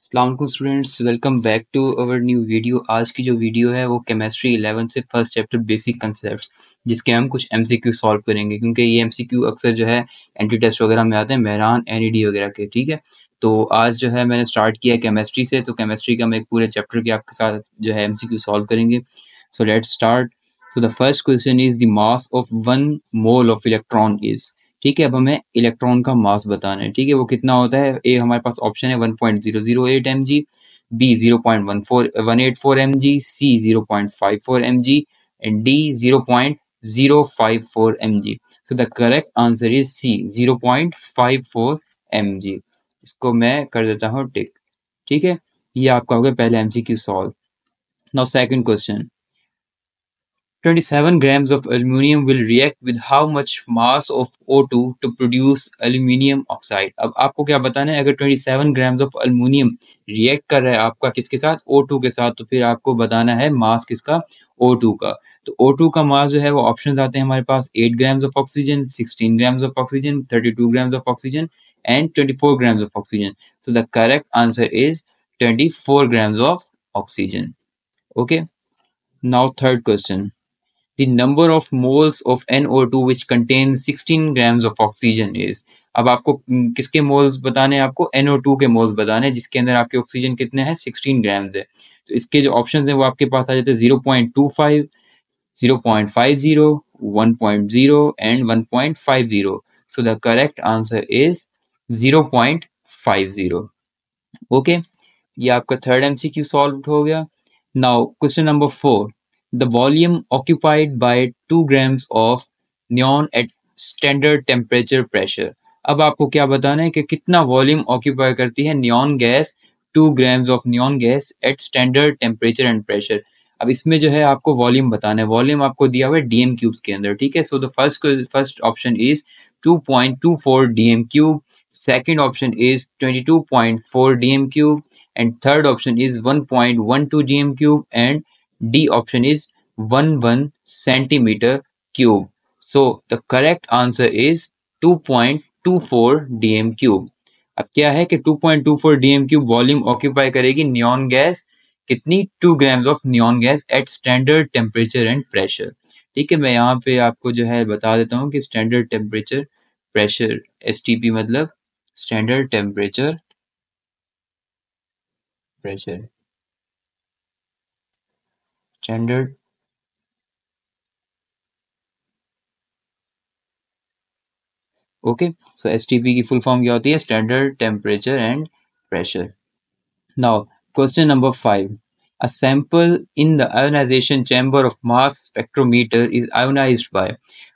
अस्सलाम students, welcome back to our new video. आज की जो वीडियो है वो केमिस्ट्री 11 से फर्स्ट चैप्टर बेसिक कंसेप्ट्स, जिसके हम कुछ एमसीक्यू सॉल्व करेंगे, क्योंकि ये एमसीक्यू अक्सर जो है एंटी टेस्ट वगैरह में आते हैं, मेहरान एनईडी वगैरह के। ठीक है, तो आज जो है मैंने स्टार्ट किया है केमिस्ट्री से, तो केमिस्ट्री का हम एक पूरे चैप्टर के आपके साथ जो है एमसीक्यू सॉल्व करेंगे। So let's start. So the first question is the mass of 1 mole of electron is. ठीक है, अब हमें इलेक्ट्रॉन का मास बताना है। ठीक है, वो कितना होता है। ए हमारे पास ऑप्शन है 1.008 mg, B 0.14 mg, C 0.54 mg and D 0.054 mg। So the correct answer is C 0.54 mg। इसको मैं कर देता हूँ टिक। ठीक है, ये आपका हो गया पहले MCQ solve. Now second question, 27 grams of aluminum will react with how much mass of O2 to produce aluminium oxide। अब आपको क्या बताना है, अगर 27 grams of aluminum रिएक्ट कर रहा है आपका किसके साथ, O2 के साथ, तो फिर आपको बताना है मास किसका, O2 का। तो O2 का मास जो है वो ऑप्शंस आते हैं हमारे पास 8 grams of oxygen, 16 grams of oxygen, 32 grams of oxygen and 24 grams of oxygen। So the correct answer is 24 grams of oxygen। Okay, now third question, the number of moles of NO2 which contains 16 grams of oxygen is। अब आपको किसके moles बताने हैं, आपको NO2 के moles बताने हैं, जिसके अंदर आपके ऑक्सीजन कितने हैं, 16 ग्राम्स है। तो इसके जो ऑप्शंस हैं वो आपके पास आ जाते हैं 0.25, 0.50, 1.0 and 1.50। So the correct answer is 0.50। Okay, ये आपका थर्ड एमसीक्यू सॉल्व हो गया। Now question number 4, the volume occupied by 2 grams of neon at standard temperature pressure. अब आपको क्या बताना है कि कितना वॉल्यूम ऑक्यूपाई करती है neon gas, 2 grams of neon gas at standard temperature and pressure. अब इसमें जो है आपको वॉल्यूम बताना है, वॉल्यूम आपको दिया हुआ है डीएम क्यूब्स के अंदर। ठीक है, so the first option is 2.24 DM cube, second option is 22.4 dm cube and third option is 1.12 dm cube and D option is 11 centimeter cube। So the correct answer is 2.24 dm cube। अब क्या है कि 2.24 dm cube volume occupy करेगी neon gas, कितनी, 2 grams of neon gas at standard temperature and pressure. ठीक है, मैं यहाँ पे आपको जो है बता देता हूँ कि स्टैंडर्ड टेम्परेचर प्रेशर, STP मतलब standard temperature pressure, standard okay. So STP की फुल फॉर्म क्या होती है, standard temperature and pressure. Now question number 5, a sample in the ionization chamber of mass spectrometer is ionized by।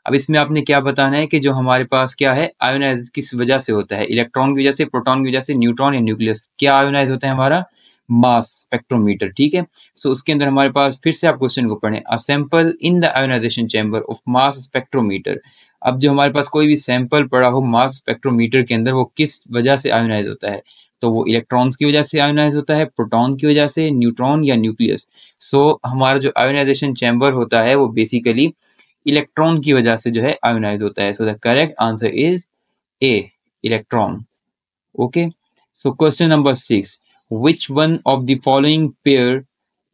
अब इसमें आपने क्या बताना है कि जो हमारे पास क्या है, आयोनाइज किस वजह से होता है, इलेक्ट्रॉन की वजह से, प्रोटॉन की वजह से, न्यूट्रॉन या न्यूक्लियस, क्या आयोनाइज होता है हमारा, मास स्पेक्ट्रोमीटर। ठीक है, सो उसके अंदर हमारे पास फिर से आप क्वेश्चन को पढ़ें, a sample in the ionization chamber of mass spectrometer. अब जो हमारे पास कोई भी सैंपल पड़ा हो मास स्पेक्ट्रोमीटर के अंदर, वो किस वजह से आयोनाइज होता है, तो वो इलेक्ट्रॉन्स की वजह से आयोनाइज होता है, प्रोटॉन की वजह से, न्यूट्रॉन या न्यूक्लियस। सो हमारा जो आयोनाइजेशन चैम्बर होता है वो बेसिकली इलेक्ट्रॉन की वजह से जो है आयोनाइज होता है। So the correct answer is a, electron. Okay, so question number 6, which one of the following pair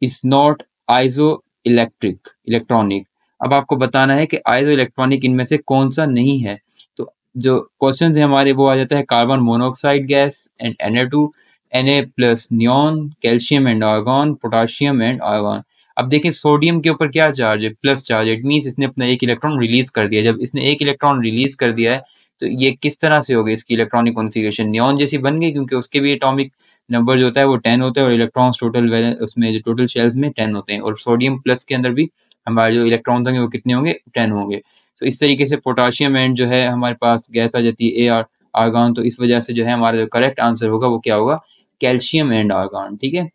is not isoelectric electronic. अब आपको बताना है कि आइसो इलेक्ट्रॉनिक इनमें से कौन सा नहीं है। तो जो क्वेश्चन है हमारे वो आ जाता है carbon monoxide gas and Na2, Na plus neon, calcium and argon, potassium and argon. अब देखिए सोडियम के ऊपर क्या चार्ज है, प्लस चार्ज, इट मीन्स इसने अपना एक इलेक्ट्रॉन रिलीज कर दिया। जब इसने एक इलेक्ट्रॉन रिलीज कर दिया है तो ये किस तरह से हो गई, इसकी इलेक्ट्रॉनिक कॉन्फ़िगरेशन नियॉन जैसी बन गई, क्योंकि उसके भी एटॉमिक नंबर जो होता है वो 10 होता है और इलेक्ट्रॉन्स टोटल उसमें जो टोटल शेल्स में 10 होते हैं, और सोडियम प्लस के अंदर भी हमारे जो इलेक्ट्रॉन्स होंगे वो कितने होंगे, 10 होंगे। तो इस तरीके से पोटाशियम एंड जो है हमारे पास गैस आ जाती है Ar, आर्गॉन। तो इस वजह से जो है हमारा जो करेक्ट आंसर होगा वो क्या होगा, कैल्शियम एंड आर्गॉन। ठीक है,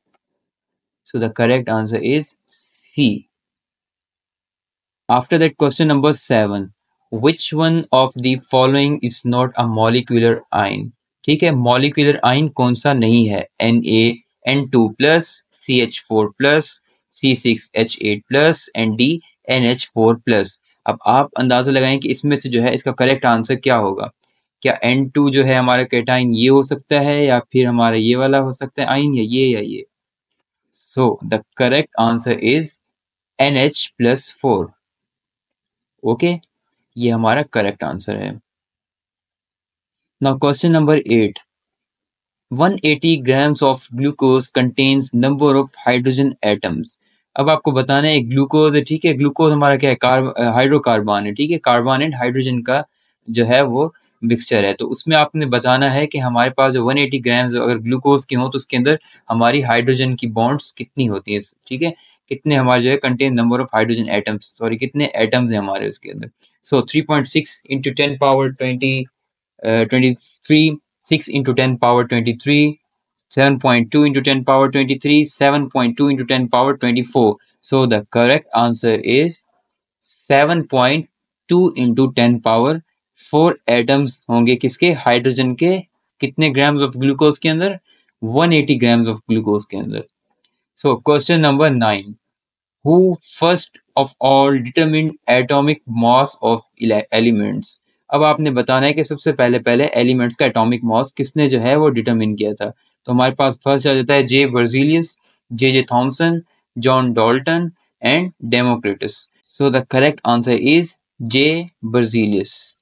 so the correct answer is C. After that, question number 7, which one of the following is not a molecular ion। ठीक है, मॉलिक्यूलर आयन कौन सा नहीं है, Na, N2 plus, CH4 plus, C6H8 plus and D NH4 plus. अब आप अंदाजा लगाएं कि इसमें से जो है इसका करेक्ट आंसर क्या होगा। क्या N2 जो है हमारा कैटाइन ये हो सकता है या फिर हमारा ये वाला हो सकता है आइन या ये। सो the correct answer is NH+4। Okay, ये हमारा करेक्ट आंसर है। Now question number 8, 180 grams of glucose contains number of hydrogen atoms। अब आपको बताना है ग्लूकोज है, ठीक है, ग्लूकोज हमारा क्या है, हाइड्रोकार्बन है, ठीक है, कार्बन एंड हाइड्रोजन का जो है वो मिक्सचर है। तो उसमें आपने बताना है कि हमारे पास जो 180 ग्राम्स अगर ग्लूकोज की हो तो उसके अंदर हमारी हाइड्रोजन की बॉन्ड्स कितनी होती है, ठीक है, कितने हमारे जो है contain number of hydrogen atoms, sorry कितने एटम्स हैं हमारे उसके अंदर। सो 3.6 into 10 power 23, 6 into 10 power 23, 7.2 into 10 power 23, 7.2 into 10 power 24. So the correct answer is 7.2 into 10 power 4 atoms होंगे किसके, हाइड्रोजन के, कितने ग्राम्स ऑफ ग्लूकोज के अंदर, 180 ग्राम्स ऑफ ग्लूकोज के अंदर। So question number 9, who first of all determined atomic mass of elements। अब आपने बताना है कि सबसे पहले पहले एलिमेंट्स का एटॉमिक मास किसने जो है वो डिटरमिन किया था। तो हमारे पास फर्स्ट आ जाता है J Berzelius, J Thomson, John Dalton and Democritus. So the correct answer is J Berzelius.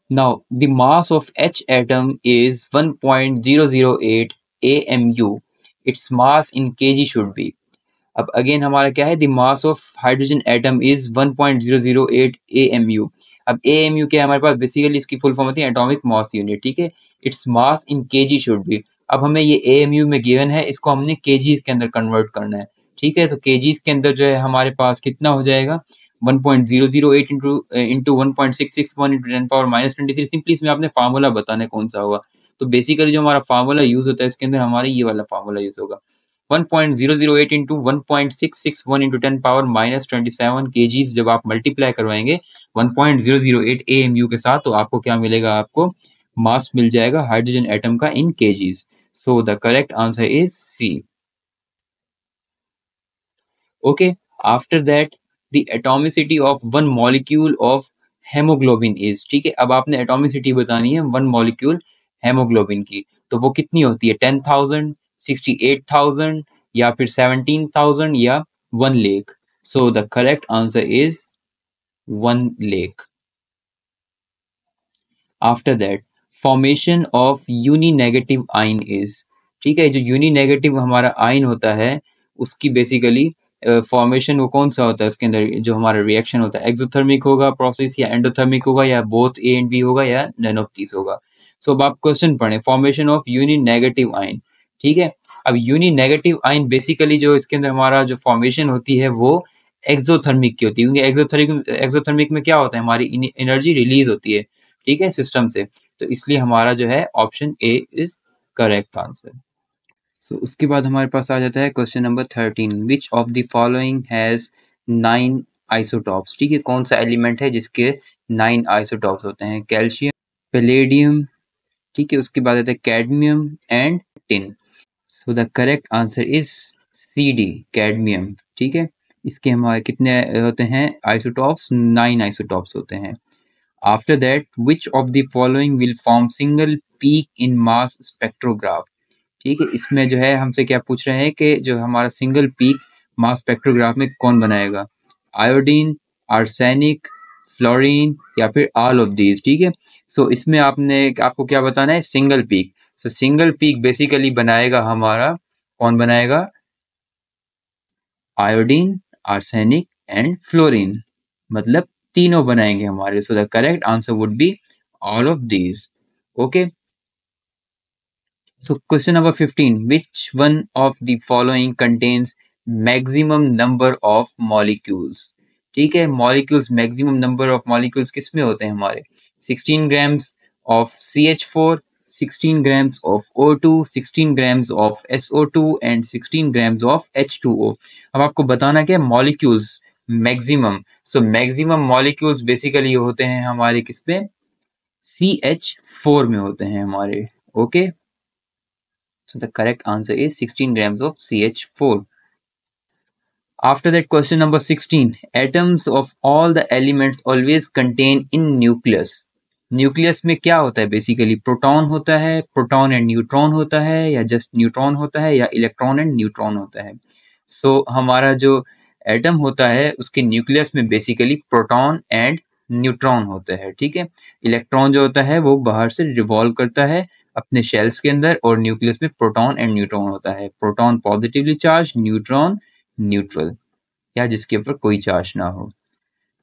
Now, the mass of H atom is 1.008 AMU. Its mass in kg should be। अब again हमारा क्या है, the mass of hydrogen atom is 1.008 AMU। अब AMU क्या है हमारे पास, basically इसकी full form होती है एटॉमिक मास यूनिट, ठीक है, its mass in KG should be. अब हमें ये AMU में गिवन है, इसको हमने केजीज के अंदर कन्वर्ट करना है, ठीक है, तो केजीज के अंदर जो है हमारे पास कितना हो जाएगा, 1.008 इंटू 1.661 इंटू 10 पावर -23। सिंपली इसमें आपने फार्मूला बताना है कौन सा होगा। तो बेसिकली जो हमारा फार्मूला यूज होता है इसके अंदर हमारे ये वाला फार्मूला यूज होगा, 1.008 इंटू 1.661 इंटू 10 पावर -27 kgs। जब आप मल्टीप्लाई करवाएंगे 1.008 AMU के साथ तो आपको क्या मिलेगा, आपको मास मिल जाएगा हाइड्रोजन एटम का in kgs। So the correct answer is C. Okay, after that the atomicity of one molecule of hemoglobin is, ठीक है, अब आपने एटॉमिसिटी बतानी है वन मॉलिक्यूल हेमोग्लोबिन की, तो वो कितनी होती है, 10,000, 68,000 या फिर 17,000 या 1 lakh. So the correct answer is 1 lakh. After that formation of uni negative ion is, ठीक है, जो यूनी नेगेटिव हमारा आइन होता है उसकी बेसिकली फॉर्मेशन वो कौन सा होता है, उसके अंदर जो हमारा रिएक्शन होता है एक्सोथर्मिक होगा प्रोसेस या एंडोथर्मिक होगा या बोथ ए एंड बी होगा या नन ऑफ दीज होगा। सो अब आप क्वेश्चन पढ़ें, फॉर्मेशन ऑफ यूनी नेगेटिव आइन, ठीक है। अब यूनी नेगेटिव आइन बेसिकली जो इसके अंदर हमारा जो फॉर्मेशन होती है वो एक्सोथर्मिक की होती है, क्योंकि एक्सोथर्मिक में क्या होता है, हमारी एनर्जी रिलीज होती है, ठीक है, सिस्टम से, तो इसलिए हमारा जो है option A is correct answer. So उसके बाद हमारे पास आ जाता है question number 13, which of the following has 9 isotopes, ठीक है, कौन सा एलिमेंट है जिसके 9 आइसोटॉप्स होते हैं, कैल्शियम, पैलेडियम, ठीक है, उसके बाद आता है cadmium and tin. So the correct answer is C D, cadmium, ठीक है, इसके हमारे कितने होते हैं आइसोटॉप्स, 9 आइसोटॉप्स होते हैं। After that, which of the following will form single peak in mass spectrograph, ठीक है, इसमें जो है हमसे क्या पूछ रहे हैं कि जो हमारा सिंगल पीक मास स्पेक्ट्रोग्राफ में कौन बनाएगा, आयोडीन, आर्सेनिक, फ्लोरीन या फिर ऑल ऑफ दीज, ठीक है। सो इसमें आपको क्या बताना है, सिंगल पीक। सो सिंगल पीक बेसिकली बनाएगा हमारा, कौन बनाएगा, आयोडीन, आर्सेनिक एंड फ्लोरीन, मतलब तीनों बनाएंगे हमारे। सो the correct answer would be all of these. Okay, so question number 15, which one of the following contains maximum number of molecules, ठीक है, molecules, maximum number of molecules किस में होते हैं हमारे, 16 grams of CH4, 16 grams of O2, 16 grams of SO2 and 16 grams of H2O। अब आपको बताना क्या है, molecules maximum। so maximum molecules basically होते हैं हमारे किस में, CH4 में होते हैं हमारे। Okay, so the correct answer is 16 grams of CH4। After that, question number 16. Atoms of all the elements always contain in nucleus. Nucleus में क्या होता है? बेसिकली प्रोटॉन होता है, प्रोटॉन एंड न्यूट्रॉन होता है, या जस्ट न्यूट्रॉन होता है, या इलेक्ट्रॉन एंड न्यूट्रॉन होता है. सो हमारा जो एटम होता है उसके न्यूक्लियस में बेसिकली प्रोटॉन एंड न्यूट्रॉन होता है. ठीक है. इलेक्ट्रॉन जो होता है वो बाहर से रिवॉल्व करता है अपने शेल्स के अंदर, और न्यूक्लियस में प्रोटॉन एंड न्यूट्रॉन होता है. Proton positively charge, neutron neutral, या जिसके ऊपर कोई चार्ज ना हो.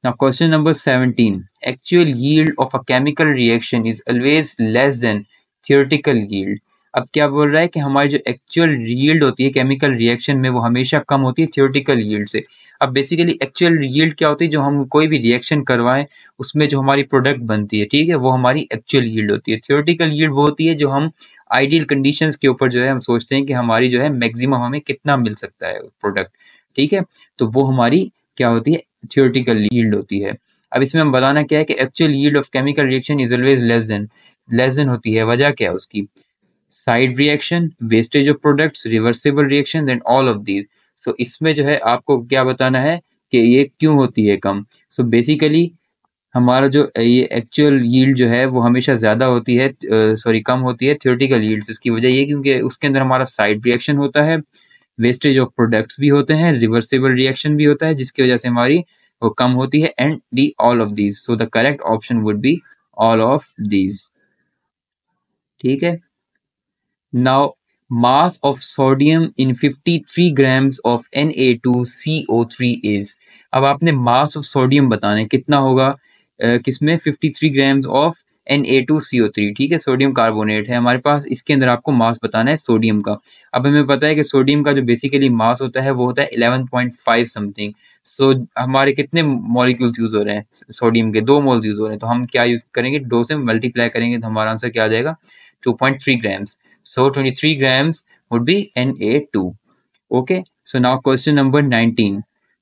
Now question number 17. Actual yield of a chemical reaction is always less than theoretical yield. अब क्या बोल रहा है कि हमारी जो एक्चुअल यील्ड होती है केमिकल रिएक्शन में वो हमेशा कम होती है थियोरेटिकल यील्ड से. अब बेसिकली एक्चुअल यील्ड क्या होती है? जो हम कोई भी रिएक्शन करवाएं उसमें जो हमारी प्रोडक्ट बनती है, ठीक है, वो हमारी एक्चुअल यील्ड होती है. थियोरेटिकल यील्ड वो होती है जो हम आइडियल कंडीशंस के ऊपर जो है हम सोचते हैं कि हमारी जो है मैक्सिमम हमें कितना मिल सकता है प्रोडक्ट. ठीक है. तो वो हमारी क्या होती है? थियोरेटिकल यील्ड होती है. अब इसमें हम बताना क्या है कि actual yield of chemical reaction is always less than होती है. वजह क्या है उसकी? Side reaction, wastage of products, reversible reaction and all of these. So इसमें जो है आपको क्या बताना है कि ये क्यों होती है कम. सो बेसिकली हमारा जो ये एक्चुअल यील्ड जो है वो हमेशा ज़्यादा होती है, कम होती है थियोरेटिकल यील्ड से. उसकी वजह ये क्योंकि उसके अंदर हमारा साइड रिएक्शन होता है, वेस्टेज ऑफ प्रोडक्ट्स भी होते हैं, रिवर्सिबल रिएक्शन भी होता है, जिसकी वजह से हमारी वो कम होती है, and D all of these. So the correct option would be all of these. ठीक है. Now mass of sodium in 53 grams of Na2CO3 is. अब आपने मास ऑफ सोडियम बताना है कितना होगा किसमें? 53 ग्राम्स ऑफ Na2CO3. ठीक है, सोडियम कार्बोनेट है हमारे पास, इसके अंदर आपको मास बताना है सोडियम का. अब हमें पता है कि सोडियम का जो बेसिकली मास होता है वो होता है 11.5 समथिंग. सो हमारे कितने मॉलिक्यूल्स यूज हो रहे हैं? सोडियम के 2 मोल्स यूज हो रहे हैं. तो हम क्या यूज करेंगे? 2 से मल्टीप्लाई करेंगे तो हमारा आंसर क्या आ जाएगा? 2.3 grams. So 23 grams would be Na2. Okay. So now question number 19.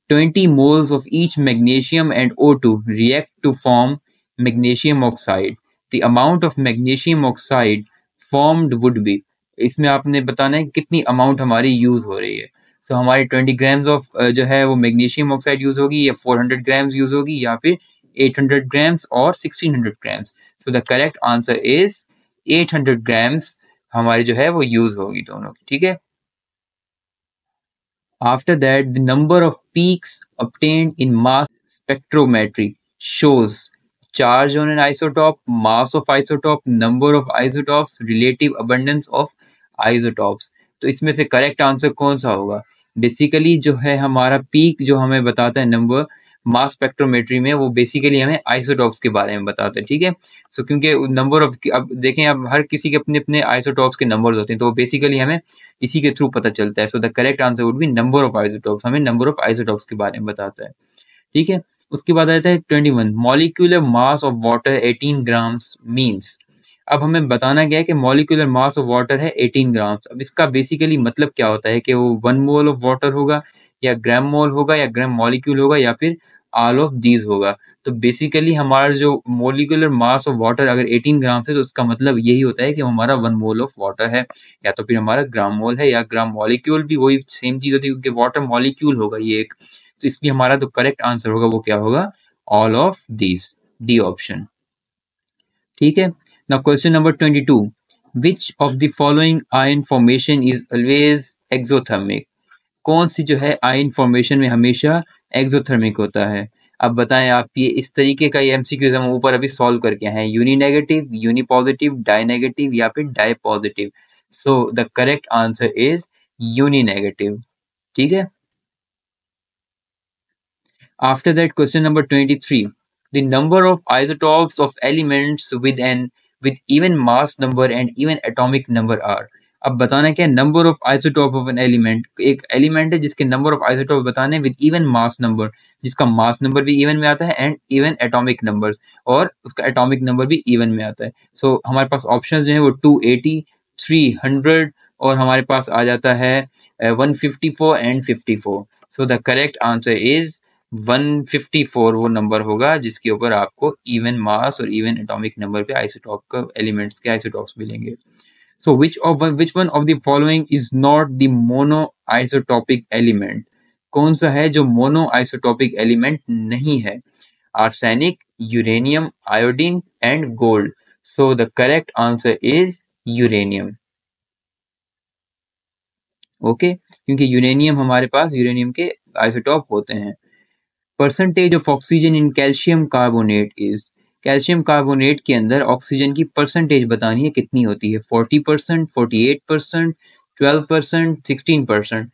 20 moles of each magnesium and O2 react to form magnesium oxide. The amount of magnesium oxide formed would be. इसमें आपने बताना है कितनी amount हमारी use हो रही है. सो हमारी 20 ग्राम्स ऑफ जो है वो मैग्नीशियम ऑक्साइड यूज होगी, या 400 ग्राम्स यूज होगी, या फिर 800 ग्राम्स और 1600 grams. So the correct answer is 800 grams हमारी जो है वो यूज होगी दोनों की. ठीक है. After that, the number of peaks obtained in mass spectrometry shows charge on an isotope, mass of isotope, number of isotopes, relative abundance of isotopes. तो इसमें से करेक्ट आंसर कौन सा होगा? बेसिकली जो है हमारा पीक जो हमें बताता है नंबर मास स्पेक्ट्रोमेट्री में, वो बेसिकली हमें आइसोटॉप्स के बारे में बताता है. ठीक है. सो क्योंकि नंबर ऑफ, अब देखें, अब हर किसी के अपने अपने आइसोटॉप्स के नंबर्स होते हैं, तो बेसिकली हमें इसी के थ्रू पता चलता है. So the correct answer would be number of isotopes. हमें नंबर ऑफ आइसोटॉप्स के बारे में बताता है. ठीक है. उसके बाद आता है 21. Molecular mass of water 18 grams means. अब हमें बताना क्या है कि मॉलिक्यूलर मास ऑफ वाटर है 18 ग्राम्स. अब इसका बेसिकली मतलब क्या होता है कि वो 1 मोल ऑफ वाटर होगा, या ग्राम मोल होगा, या ग्राम मॉलिक्यूल होगा, या फिर ऑल ऑफ दीज होगा. तो बेसिकली हमारा जो मॉलिक्यूलर मास ऑफ वाटर अगर 18 ग्राम है तो उसका मतलब यही होता है कि हमारा 1 मोल ऑफ वाटर है, या तो फिर हमारा ग्राम मोल है, या ग्राम मॉलिक्यूल भी वही सेम चीज होती है क्योंकि वाटर मॉलिक्यूल होगा ये एक. तो इसलिए हमारा जो करेक्ट आंसर होगा वो क्या होगा? All of these, D option. ठीक है. Now question number 22. Which of the following ion formation is always exothermic? कौन सी जो है आयन फॉर्मेशन में हमेशा एक्सोथर्मिक होता है? अब बताएं आप. ये इस तरीके का ये एमसीक्यूज हम ऊपर अभी सॉल्व करके हैं. Uni negative, uni positive, di negative, या फिर di positive. So the correct answer is uni negative. ठीक है. After that, question number 23. The number of isotopes of elements with even mass number and even atomic number are. अब बताना क्या है? Number of isotope of an element. एक element है जिसके number of isotope बताने विद इवन मास नंबर, जिसका mass number भी इवन में आता है, एंड इवन एटॉमिक नंबर्स, और उसका एटॉमिक नंबर भी इवन में आता है. सो हमारे पास ऑप्शन जो है वो 280, 300, और हमारे पास आ जाता है 154 and 54. So the correct answer is 154 वो नंबर होगा जिसके ऊपर आपको इवन मास और इवन एटॉमिक नंबर पे आइसोटॉप का एलिमेंट्स के आइसोटॉप्स मिलेंगे. So which one of the following is not the monoisotopic element? कौन सा है जो मोनो आइसोटोपिक एलिमेंट नहीं है? Arsenic, uranium, iodine and gold. So the correct answer is uranium. Okay, क्योंकि यूरेनियम हमारे पास यूरेनियम के आइसोटोप होते हैं। Percentage of oxygen in calcium carbonate is. Calcium carbonate के अंदर ऑक्सीजन की परसेंटेज बतानी है कितनी होती है? 40%, 48%, 12%, 16%।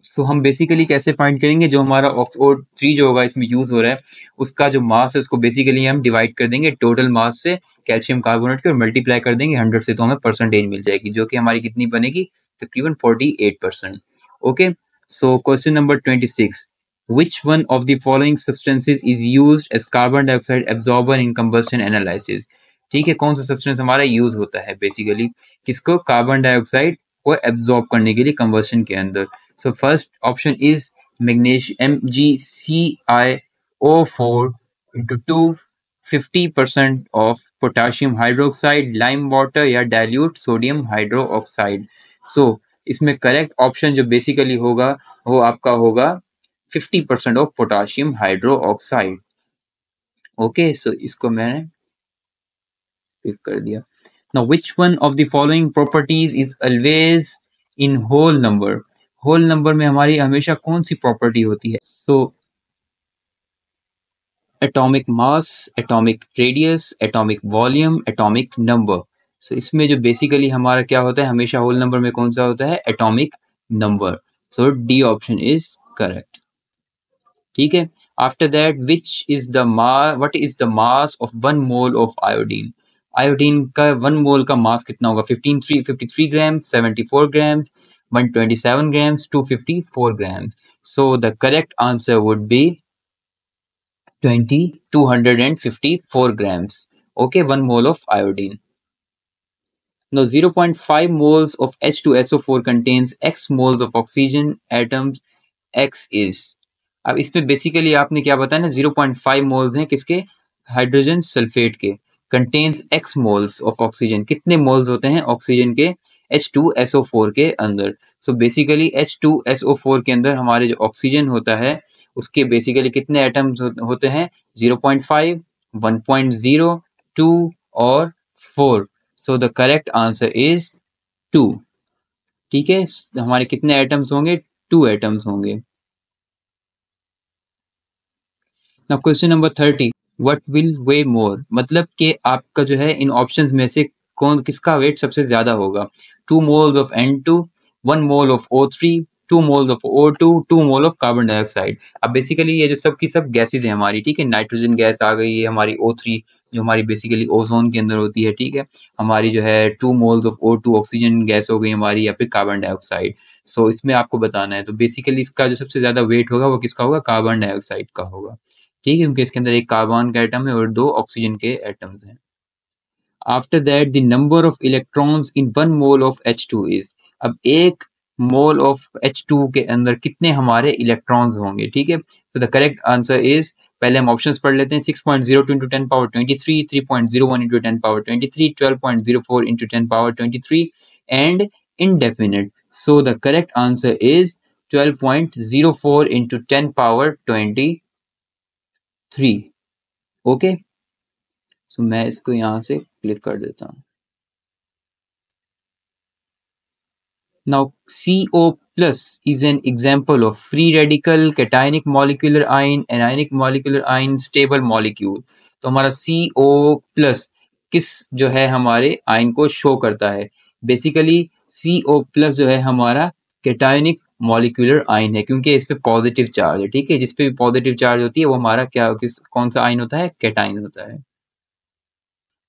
सो हम बेसिकली कैसे फाइंड करेंगे? जो हमारा ऑक्सफोर्ड 3 जो होगा इसमें यूज हो रहा है, उसका जो मास है उसको बेसिकली हम डिवाइड कर देंगे टोटल मास से कैल्शियम कार्बोनेट के, और मल्टीप्लाई कर देंगे 100 से, तो हमें परसेंटेज मिल जाएगी जो कि हमारी कितनी बनेगी? तकरीबन 48%। Okay, so question number 26, which one of the following substances is used as carbon dioxide absorber in combustion analysis? ठीक है, कौन सा सब्सटेंस हमारा यूज होता है बेसिकली किसको? कार्बन डाइऑक्साइड को एब्जॉर्ब करने के लिए कंबशन के अंदर। So first option is magnesium MgCiO4 into 2, 50% of potassium hydroxide, lime water या dilute sodium hydroxide। So इसमें करेक्ट ऑप्शन जो बेसिकली होगा वो आपका होगा 50% ऑफ पोटाशियम हाइड्रोक्साइड। ओके, सो इसको मैंने क्लिक कर दिया। Now, which one of the following properties is always in whole number? Whole number में हमारी हमेशा कौन सी प्रॉपर्टी होती है? So atomic mass, atomic radius, atomic volume, atomic number. So इसमें जो बेसिकली हमारा क्या होता है हमेशा होल नंबर में, कौन सा होता है? Atomic number. So D option is correct. ठीक है, after that which is the what is the mass of 1 mole of iodine? Iodine का 1 मोल का मास कितना होगा? 53 ग्राम, 74 ग्राम, 127 grams, 254 grams. So the correct answer would be 254 grams. Okay, 1 mole of iodine. Now 0.5 moles of H2SO4 contains X moles of oxygen atoms. X is, अब इसमें basically आपने क्या बताया ना, 0.5 मोल्स हैं किसके? हाइड्रोजन सल्फेट के। Contains x moles of oxygen, कितने मोल्स होते हैं ऑक्सीजन के? H2SO4 के अंदर। सो बेसिकली H2SO4 के अंदर हमारे जो ऑक्सीजन होता है उसके बेसिकली कितने एटम्स होते हैं? 0.5, 1.0, 2 और 4। सो द करेक्ट आंसर इज 2। ठीक है, हमारे कितने एटम्स होंगे? 2 एटम्स होंगे। Now question number 30, what will weigh more? मतलब कि आपका जो है इन ऑप्शंस में से कौन किसका वेट सबसे ज्यादा होगा? 2 moles of N2, 1 mole of O3, 2 moles of O2, 2 mole of carbon dioxide. अब बेसिकली ये जो सब की सब गैसेज है हमारी, ठीक है, नाइट्रोजन गैस आ गई है हमारी O3 जो हमारी बेसिकली ओजोन के अंदर होती है, ठीक है, हमारी जो है 2 moles of O2 oxygen gas हो गई हमारी, या फिर कार्बन डाइऑक्साइड। सो इसमें आपको बताना है, तो बेसिकली इसका जो सबसे ज्यादा वेट होगा वो किसका होगा? कार्बन डाइऑक्साइड का होगा। ठीक है, क्योंकि इसके अंदर एक कार्बन का एटम है और 2 ऑक्सीजन के एटम्स हैं। After that the number of electrons in 1 mole of H2 is. अब 1 मोल ऑफ H2 के अंदर कितने हमारे इलेक्ट्रॉन्स होंगे? ठीक है, so the correct answer is, पहले हम ऑप्शंस पढ़ लेते हैं। 6.02 into 10 power 23, 3.01 into 10 power 23, 12.04 into 10 power 23 and indefinite. So the correct answer is 12.04 into 10 power 23। Okay, सो मैं इसको यहां से क्लिक कर देता हूं। Now CO plus is an example of free radical, cationic molecular ion, anionic molecular ion, stable molecule। तो हमारा CO plus किस जो है हमारे आयन को शो करता है? बेसिकली CO plus जो है हमारा कैटायनिक मॉलिक्यूलर आयन है, क्योंकि इस पे पॉजिटिव चार्ज है। ठीक है, जिस पे भी पॉजिटिव चार्ज होती है वो हमारा क्या कौन सा आयन होता है? कैटायन होता है।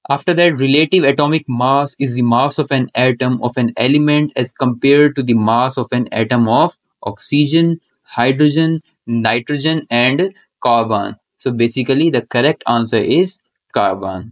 After that, relative atomic mass is the mass of an atom of an element as compared to the mass of an atom of oxygen, hydrogen, nitrogen, and carbon. So basically, the correct answer is carbon.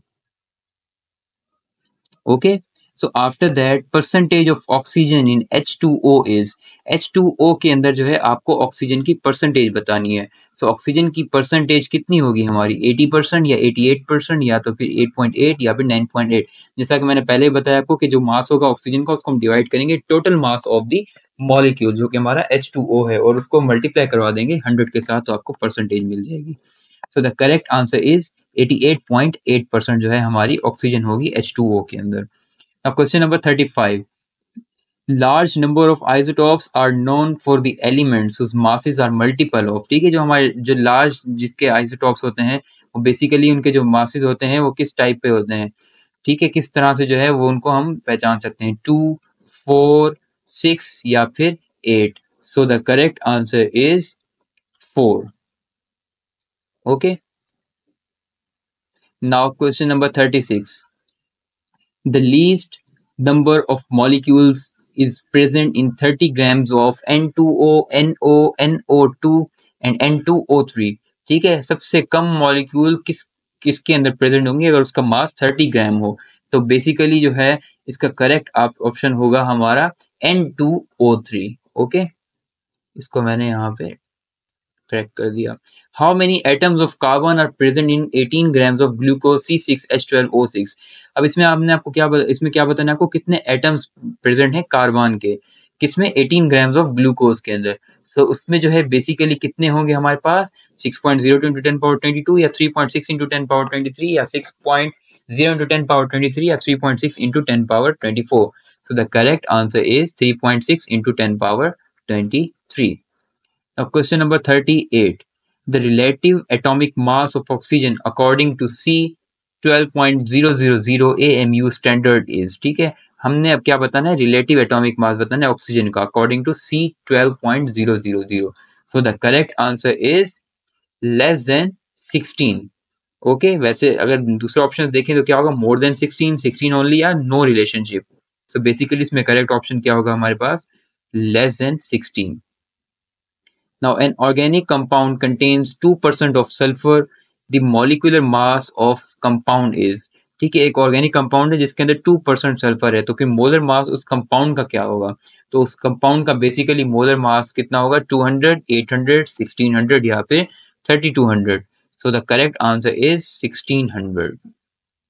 Okay. So after that percentage of oxygen in H2O is, H2O के अंदर जो है आपको oxygen की percentage बतानी है। So oxygen की percentage कितनी होगी हमारी, 80% या 88% या तो फिर 8.8 या फिर 9.8। जैसा कि मैंने पहले बताया आपको कि जो मास होगा ऑक्सीजन का उसको हम डिवाइड करेंगे total mass of the molecule जो कि हमारा H2O है, और उसको मल्टीप्लाई करवा देंगे 100 के साथ, तो आपको परसेंटेज मिल जाएगी। सो द करेक्ट आंसर इज 88.8% जो है हमारी ऑक्सीजन होगी H2O के अंदर। Now question number 35. Large number of isotopes are known for the elements whose masses are multiple of। ठीक है, जो हमारे जो लार्ज जिसके आइसोटॉप्स होते हैं वो बेसिकली उनके जो मासेस होते हैं वो किस टाइप पे होते हैं, ठीक है, किस तरह से जो है वो उनको हम पहचान सकते हैं, 2, 4, 6 या फिर 8। सो the correct answer is 4। Okay, now question number 36. The least number of molecules is present in 30 grams of N2O, NO, NO2 and N2O3। ठीक है, सबसे कम मॉलिक्यूल किसके अंदर प्रेजेंट होंगे अगर उसका मास 30 ग्राम हो, तो बेसिकली जो है इसका करेक्ट ऑप्शन होगा हमारा N2O3। ओके, इसको मैंने यहाँ पे करेक्ट कर दिया। How many atoms of carbon are present in 18 grams of glucose C6H12O6। अब इसमें आपने आपको इसमें क्या बताना है आपको, कितने एटम्स प्रेजेंट हैं कार्बन के, किसमें, 18 ग्राम्स ऑफ ग्लूकोज के अंदर। सो उसमें जो है बेसिकली कितने होंगे हमारे पास, 6.02 into 10 power 22 या 3.6 into 10 power 23 या 6.0 into 10 power 23 या 3.6 into 10 power 24। So the correct answer is 3.6 into 10 power 23। Now question number 38. The relative atomic mass of oxygen according to C 12.000 AMU standard is। ठीक है, हमने अब क्या बताना है, रिलेटिव एटॉमिक मास बताना है ऑक्सीजन का according to C 12.000। So the correct answer is less than 16। Okay, वैसे अगर दूसरे ऑप्शन देखें तो क्या होगा, मोर देन 16, 16 ओनली या नो रिलेशनशिप। सो बेसिकली इसमें करेक्ट ऑप्शन क्या होगा हमारे पास, less than 16। Now, an organic compound contains 2% of sulfur. The molecular mass of compound is। ठीक है, एक ऑर्गेनिक कंपाउंड है जिसके अंदर 2% सल्फर है, तो फिर मोलर मास उस कंपाउंड का क्या होगा, तो उस कंपाउंड का बेसिकली मोलर मास कितना होगा, 200, 800, 1600 या फिर 3200। सो the correct answer is 1600।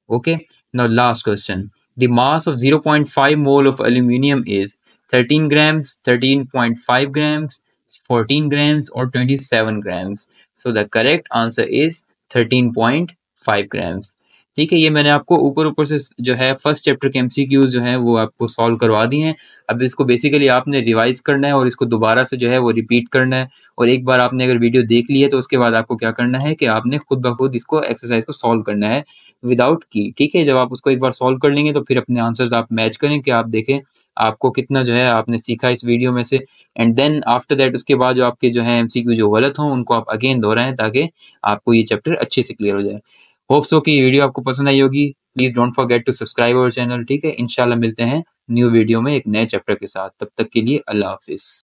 Okay, now last question. The mass of 0.5 mole of aluminium is 13 grams, 13.5 grams, 14 grams or 27 grams. So the correct answer is 13.5 grams। ठीक है, ये मैंने आपको ऊपर ऊपर से जो है फर्स्ट चैप्टर के एमसीक्यूज जो है वो आपको सॉल्व करवा दिए हैं। अब इसको बेसिकली आपने रिवाइज करना है और इसको दोबारा से जो है वो रिपीट करना है, और एक बार आपने अगर वीडियो देख ली है तो उसके बाद आपको क्या करना है कि आपने खुद ब खुद इसको एक्सरसाइज को सॉल्व करना है विदाउट की। ठीक है, जब आप उसको एक बार सॉल्व कर लेंगे तो फिर अपने आंसर्स आप मैच करें कि आप देखें आपको कितना जो है आपने सीखा इस वीडियो में से, एंड देन आफ्टर दैट उसके बाद जो आपके जो है एमसीक्यू जो गलत हों उनको आप अगेन दोहराएं ताकि आपको ये चैप्टर अच्छे से क्लियर हो जाए। होप सो कि वीडियो आपको पसंद आई होगी। Please don't forget to subscribe our channel. ठीक है, इंशाल्लाह मिलते हैं न्यू वीडियो में एक नए चैप्टर के साथ, तब तक के लिए अल्लाह हाफिज।